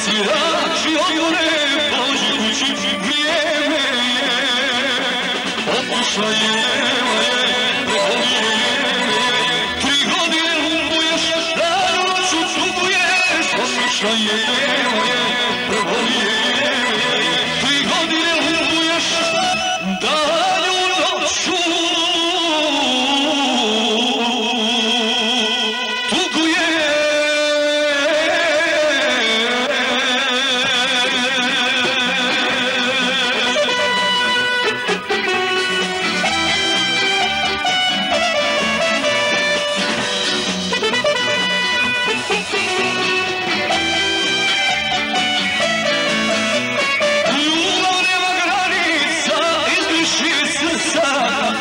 svirači odvore, pođi kući, vrijeme je. Opušla je, nema je, prebolije je. 3 godine lumbuješ, danu noću tuguješ. Opušla je, nema je, prebolije je. 3 godine lumbuješ, danu noću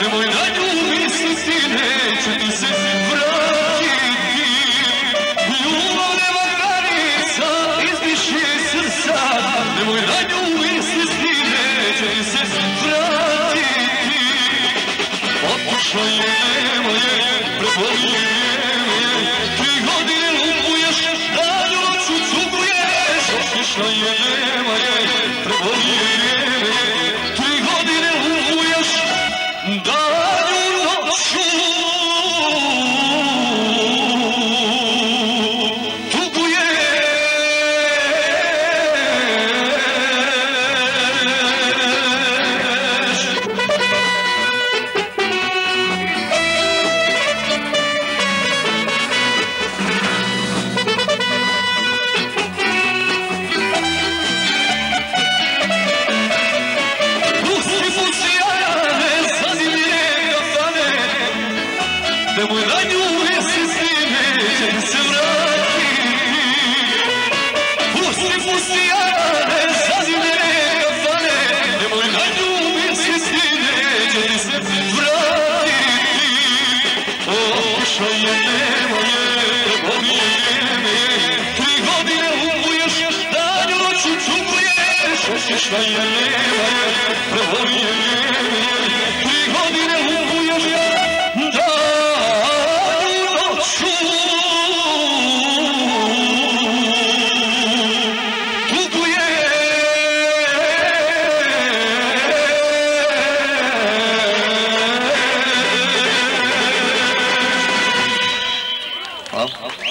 nemoj na nju misliti, neće ti se vratiti. Ljubav nema granica, izdiši srca. Nemoj na nju misliti, neće ti se vratiti. Opušla je, nema je, prebolije je. 3 godine lumbuješ, danju noću cuguješ. Opušla je, nema je, prebolije je. 3 godine lumbuješ, danju noću tuguješ. Nemoj na nju misliti, neće ti se vratiti. Pusti, Jane, zazimljene kafane. Nemoj na nju misliti, neće ti se vratiti. Opušla je, nema je, prebolije je. 3 godine lumbuješ, danju noću cuguješ. Opušla je, nema je, prebolije je. 3 godine lumbuješ, Well.